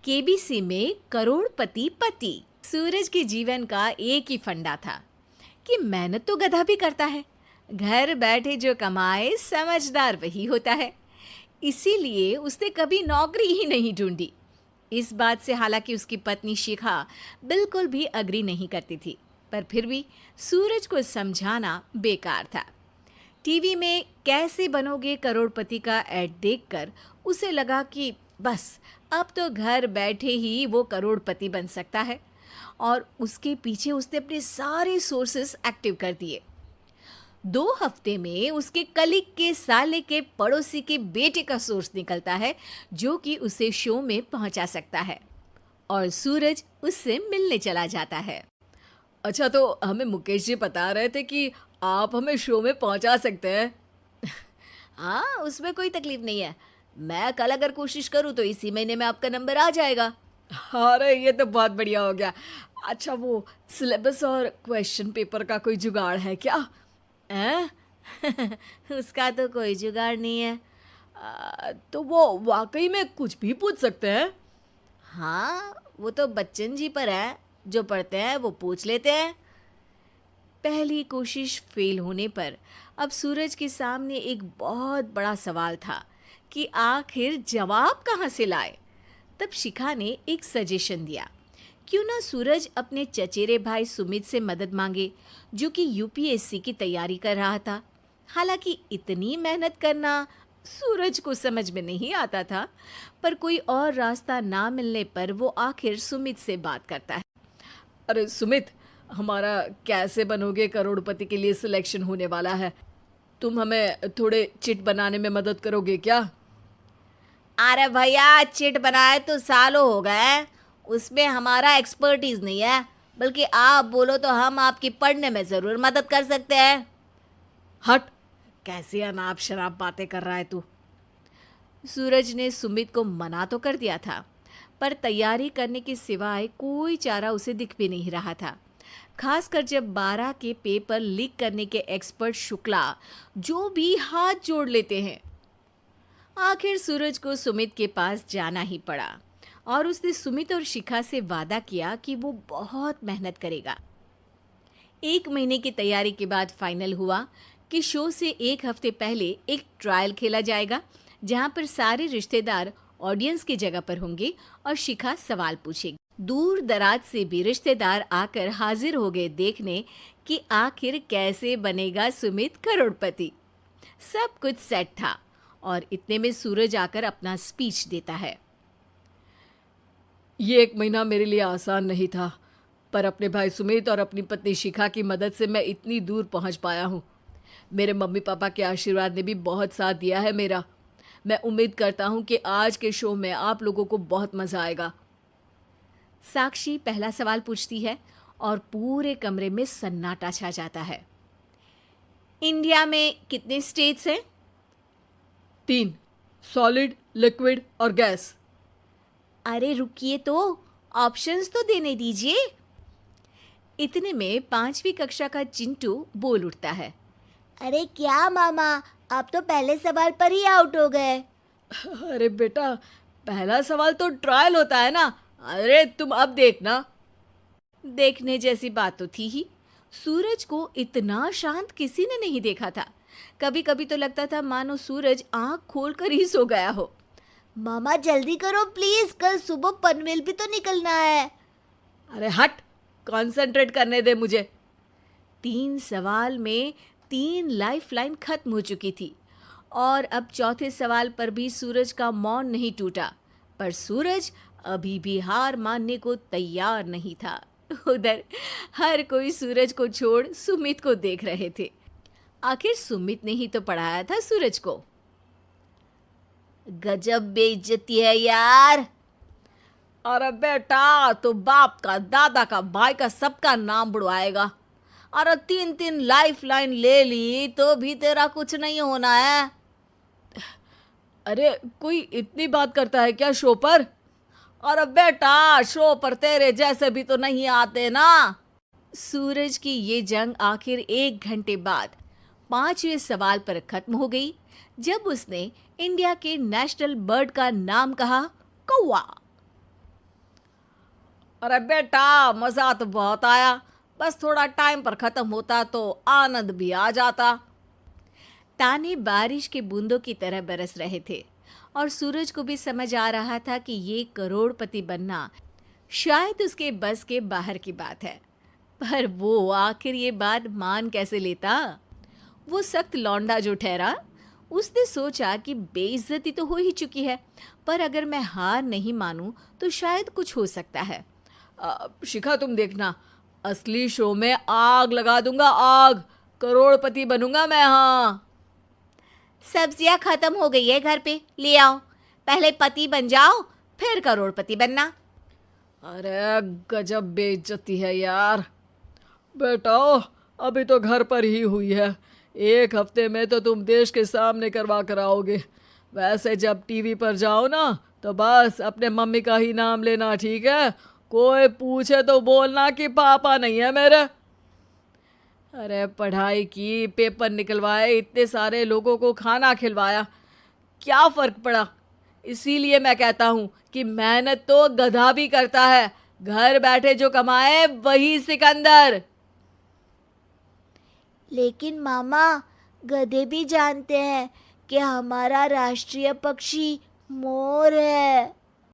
KBC में करोड़पति पति। सूरज के जीवन का एक ही फंडा था कि मेहनत तो गधा भी करता है, घर बैठे जो कमाए समझदार वही होता है। इसीलिए उसने कभी नौकरी ही नहीं ढूंढी। इस बात से हालांकि उसकी पत्नी शिखा बिल्कुल भी अग्री नहीं करती थी, पर फिर भी सूरज को समझाना बेकार था। टीवी में कैसे बनोगे करोड़पति का ऐड देखकर उसे लगा कि बस अब तो घर बैठे ही वो करोड़पति बन सकता है, और उसके पीछे उसने अपने सारे सोर्सेस एक्टिव कर दिए। 2 हफ्ते में उसके कलीग के साले के पड़ोसी के बेटे का सोर्स निकलता है जो कि उसे शो में पहुंचा सकता है, और सूरज उससे मिलने चला जाता है। अच्छा, तो हमें मुकेश जी बता रहे थे कि आप हमें शो में पहुंचा सकते हैं। हाँ, उसमें कोई तकलीफ नहीं है। मैं कल अगर कोशिश करूँ तो इसी महीने में आपका नंबर आ जाएगा। अरे ये तो बहुत बढ़िया हो गया। अच्छा, वो सिलेबस और क्वेश्चन पेपर का कोई जुगाड़ है क्या? हैं? उसका तो कोई जुगाड़ नहीं है। तो वो वाकई में कुछ भी पूछ सकते हैं? हाँ, वो तो बच्चन जी पर है, जो पढ़ते हैं वो पूछ लेते हैं। पहली कोशिश फेल होने पर अब सूरज के सामने एक बहुत बड़ा सवाल था कि आखिर जवाब कहाँ से लाए। तब शिखा ने एक सजेशन दिया, क्यों ना सूरज अपने चचेरे भाई सुमित से मदद मांगे, जो कि यूपीएससी की तैयारी कर रहा था। हालांकि इतनी मेहनत करना सूरज को समझ में नहीं आता था, पर कोई और रास्ता ना मिलने पर वो आखिर सुमित से बात करता है। अरे सुमित, हमारा कैसे बनोगे करोड़पति के लिए सिलेक्शन होने वाला है। तुम हमें थोड़े चिट बनाने में मदद करोगे क्या? अरे भैया, चिट बनाए तो सालों हो गए, उसमें हमारा एक्सपर्टीज नहीं है, बल्कि आप बोलो तो हम आपकी पढ़ने में ज़रूर मदद कर सकते हैं। हट, कैसी अनाप शराब बातें कर रहा है तू। सूरज ने सुमित को मना तो कर दिया था, पर तैयारी करने के सिवाय कोई चारा उसे दिख भी नहीं रहा था। खासकर जब 12 के पेपर लीक करने के एक्सपर्ट शुक्ला जो भी हाथ जोड़ लेते हैं। आखिर सूरज को सुमित के पास जाना ही पड़ा, और उसने सुमित और शिखा से वादा किया कि वो बहुत मेहनत करेगा। 1 महीने की तैयारी के बाद फाइनल हुआ कि शो से 1 हफ्ते पहले एक ट्रायल खेला जाएगा, जहां पर सारे रिश्तेदार ऑडियंस की जगह पर होंगे और शिखा सवाल पूछेगी। दूर दराज से भी रिश्तेदार आकर हाजिर हो गए देखने कि आखिर कैसे बनेगा सुमित करोड़पति। सब कुछ सेट था, और इतने में सूरज आकर अपना स्पीच देता है। ये 1 महीना मेरे लिए आसान नहीं था, पर अपने भाई सुमित और अपनी पत्नी शिखा की मदद से मैं इतनी दूर पहुंच पाया हूँ। मेरे मम्मी पापा के आशीर्वाद ने भी बहुत साथ दिया है मेरा। मैं उम्मीद करता हूँ कि आज के शो में आप लोगों को बहुत मज़ा आएगा। साक्षी पहला सवाल पूछती है और पूरे कमरे में सन्नाटा छा जाता है। इंडिया में कितने स्टेट्स हैं? 3, सॉलिड, लिक्विड और गैस। अरे रुकिए, तो ऑप्शंस तो देने दीजिए। इतने में 5वीं कक्षा का चिंटू बोल उठता है। अरे क्या मामा, आप तो पहले सवाल पर ही आउट हो गए। अरे बेटा, पहला सवाल तो ट्रायल होता है ना। अरे तुम अब देखना। देखने जैसी बात तो थी ही। सूरज को इतना शांत किसी ने नहीं देखा था। कभी कभी तो लगता था मानो सूरज आंख खोलकर ही सो गया हो। मामा जल्दी करो प्लीज, कल सुबह पनवेल भी तो निकलना है। अरे हट, कंसंट्रेट करने दे मुझे। 3 सवाल में 3 लाइफलाइन खत्म हो चुकी थी, और अब चौथे सवाल पर भी सूरज का मौन नहीं टूटा। पर सूरज अभी भी हार मानने को तैयार नहीं था। उधर हर कोई सूरज को छोड़ सुमित को देख रहे थे। आखिर सुमित ने ही तो पढ़ाया था सूरज को। गजब बेइज्जती है यार। अरे बेटा, तो बाप का, दादा का, भाई का, सबका नाम बुड़वाएगा। अरे 3 लाइफलाइन ले ली तो भी तेरा कुछ नहीं होना है। अरे कोई इतनी बात करता है क्या शो पर? अरे बेटा, शो पर तेरे जैसे भी तो नहीं आते ना। सूरज की ये जंग आखिर 1 घंटे बाद 5वें सवाल पर खत्म हो गई, जब उसने इंडिया के नेशनल बर्ड का नाम कहा, कौवा। अरे बेटा, मजा तो बहुत आया, बस थोड़ा टाइम पर खत्म होता तो आनंद भी आ जाता। ताने बारिश के बूंदों की तरह बरस रहे थे और सूरज को भी समझ आ रहा था कि ये करोड़पति बनना शायद उसके बस के बाहर की बात है। पर वो आखिर ये बात मान कैसे लेता? वो सख्त लौंडा जो ठहरा, उसने सोचा कि बेइज्जती तो हो ही चुकी है, पर अगर मैं हार नहीं मानूं तो शायद कुछ हो सकता है। शिखा, तुम देखना, असली शो में आग लगा दूंगा, आग। करोड़पति बनूंगा मैं। हाँ, सब्जियां खत्म हो गई है घर पे, ले आओ। पहले पति बन जाओ, फिर करोड़पति बनना। अरे गजब बेइज्जती है यार। बेटा, अभी तो घर पर ही हुई है, 1 हफ्ते में तो तुम देश के सामने करवा कर आओगे। वैसे जब टीवी पर जाओ ना, तो बस अपने मम्मी का ही नाम लेना, ठीक है? कोई पूछे तो बोलना कि पापा नहीं है मेरे। अरे पढ़ाई की, पेपर निकलवाए, इतने सारे लोगों को खाना खिलवाया, क्या फ़र्क पड़ा? इसीलिए मैं कहता हूँ कि मेहनत तो गधा भी करता है, घर बैठे जो कमाए वही सिकंदर। लेकिन मामा, गधे भी जानते हैं कि हमारा राष्ट्रीय पक्षी मोर है।